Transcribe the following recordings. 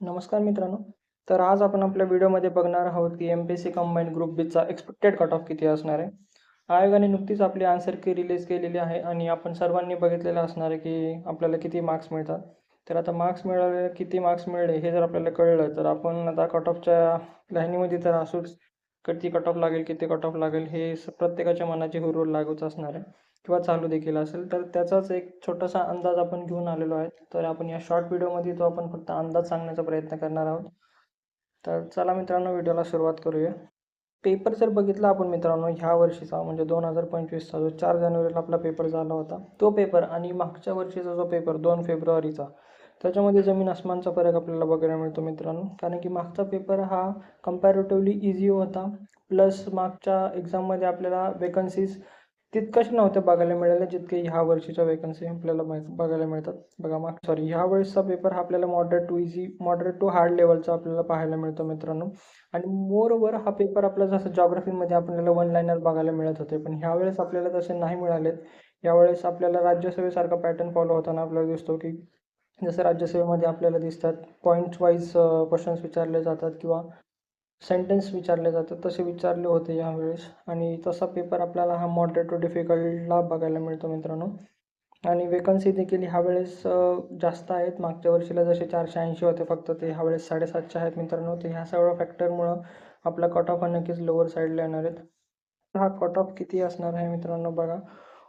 नमस्कार मित्रांनो. तर आज आपण आपल्या व्हिडिओमध्ये बघणार आहोत की एम-पी-एस-सी कंबाईंड ग्रुप बीचा एक्सपेक्टेड कट ऑफ किती असणार आहे. आयोगाने नुकतीच आपली आन्सर की रिलीज केलेली आहे आणि आपण सर्वांनी बघितलेलं असणार आहे की आपल्याला किती मार्क्स मिळतात. तर आता मार्क्स मिळाले, किती मार्क्स मिळाले हे जर आपल्याला कळलं तर आपण आता कट ऑफच्या लाईनीमध्ये तर असूच. किती कट ऑफ लागेल, किती कट ऑफ लागेल हे प्रत्येकाच्या मनाची हुरहूर लागूच असणार आहे किंवा चालू देखील असेल. तर त्याचाच एक छोटासा अंदाज आपण घेऊन आलेलो आहे. तर आपण या शॉर्ट व्हिडिओमध्ये तो आपण फक्त अंदाज सांगण्याचा प्रयत्न करणार आहोत. तर चला मित्रांनो, व्हिडिओला सुरुवात करूया. पेपर जर बघितला आपण मित्रांनो, ह्या वर्षीचा म्हणजे 2025चा जो 4 जानेवारीला आपला पेपर झाला होता, तो पेपर आणि मागच्या वर्षीचा जो पेपर 2 फेब्रुवारीचा, त्याच्यामध्ये जमीन आसमानचा फरक आपल्याला बघायला मिळतो मित्रांनो. कारण की मागचा पेपर हा कंपॅरेटिव्हली इझी होता. प्लस मागच्या एक्झाममध्ये आपल्याला वेकन्सीज तितकंच नव्हतं बघायला मिळालं जितके ह्या वर्षीच्या वेकन्सी आपल्याला बघायला मिळतात. बघा ह्या वेळेसचा पेपर हा आपल्याला मॉडरेट टू हार्ड लेवलचा आपल्याला पाहायला मिळतो मित्रांनो. आणि मोरओव्हर हा पेपर आपला जसं जॉग्राफीमध्ये आपल्याला वन लाईनर बघायला मिळत होते, पण ह्यावेळेस आपल्याला तसे नाही मिळालेत. यावेळेस आपल्याला राज्यसेवेसारखा पॅटर्न फॉलो होताना आपल्याला दिसतो की जसं राज्यसेवेमध्ये आपल्याला दिसतात पॉईंट वाईज क्वेश्चन्स विचारले जातात किंवा सेंटेन्स विचारले जातात, तसे विचारले होते यावेळेस. आणि तसा पेपर आपल्याला हा मॉडरेट टू डिफिकल्टला बघायला मिळतो मित्रांनो. आणि वेकन्सी देखील ह्यावेळेस जास्त आहेत. मागच्या वर्षीला जसे 480 होते फक्त, ते ह्यावेळेस 750 आहेत मित्रांनो. तर ह्या सगळ्या फॅक्टरमुळं आपला कट ऑफ हा नक्कीच लोअर साईडला येणार आहेत. हा कट ऑफ किती असणार आहे मित्रांनो बघा.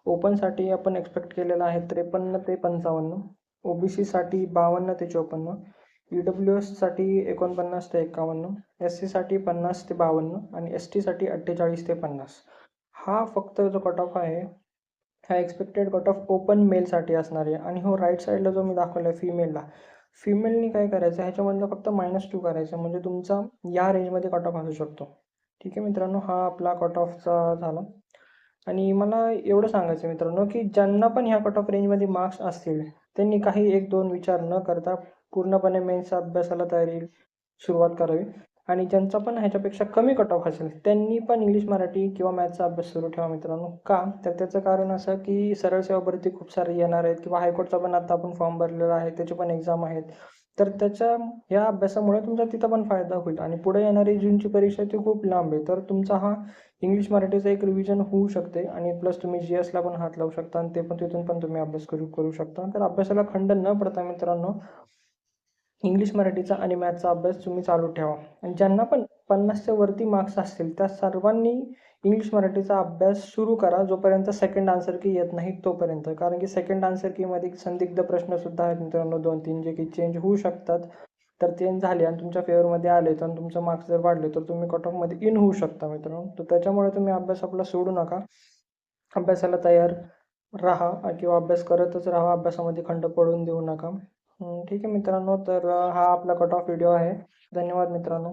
ओपनसाठी आपण एक्सपेक्ट केलेला आहे 53 ते 55, ओबीसीसाठी 52 ते 54, EWSसाठी 49 ते 51, SC साठी 50 ते 52 आणि STसाठी 48 ते 50. हा फक्त जो कट ऑफ आहे हा एक्सपेक्टेड कट ऑफ ओपन मेलसाठी असणार आहे. आणि हो राईट साईडला जो मी दाखवला आहे फिमेलनी काय करायचं, ह्याच्यामधलं फक्त -2 करायचं म्हणजे तुमचा या रेंजमध्ये कट ऑफ असू शकतो. ठीक आहे मित्रांनो, हा आपला कट ऑफचा झाला. आणि मला एवढं सांगायचं मित्रांनो की ज्यांना पण ह्या कट ऑफ रेंजमध्ये मार्क्स असतील त्यांनी काही 1-2 विचार न करता पूर्णपणे मेन्सच्या अभ्यासाला तयारी सुरुवात करावी. आणि ज्यांचा पण ह्याच्यापेक्षा कमी कट ऑफ असेल त्यांनी पण इंग्लिश, मराठी किंवा मॅथ्सचा अभ्यास सुरू ठेवा मित्रांनो. का तर त्याचं कारण असं की सरळ सेवा भरती खूप सारे येणार आहेत किंवा हायकोर्टचा पण आता आपण फॉर्म भरलेला आहे, त्याचे पण एक्झाम आहेत. तर या अभ्यासामुळे तुमचा तिथं पण फायदा होईल. आणि पुढे येणारी जूनची परीक्षा ती खूप लांब आहे, तर तुमचा हा इंग्लिश मराठीचं एक रिव्हिजन होऊ शकते. आणि प्लस तुम्ही GSला पण हात लावू शकता आणि ते पण तिथून पण तुम्ही अभ्यास करू शकता. तर अभ्यासाला खंड न पडता मित्रांनो इंग्लिश, मराठीचा आणि मॅथ्सचा अभ्यास तुम्ही चालू ठेवा. आणि ज्यांना पण 50च्या वरती मार्क्स असतील त्या सर्वांनी इंग्लिश, मराठीचा अभ्यास सुरू करा जोपर्यंत सेकंड आन्सर की येत नाही तोपर्यंत. कारण की सेकंड आन्सर कीमध्ये संदिग्ध प्रश्नसुद्धा आहेत मित्रांनो, 2-3 जे की चेंज होऊ शकतात. तर चेंज झाले आणि तुमच्या फेवरमध्ये आले तर तुमचं मार्क्स जर वाढले तर तुम्ही कट ऑफमध्ये इन होऊ शकता मित्रांनो. तर त्याच्यामुळे तुम्ही अभ्यास आपला सोडू नका, अभ्यासाला तयार राहा किंवा अभ्यास करतच राहा, अभ्यासामध्ये खंड पडून देऊ नका. ठीक आहे मित्रांनो, तर हा आपला कट ऑफ व्हिडिओ आहे. धन्यवाद मित्रांनो.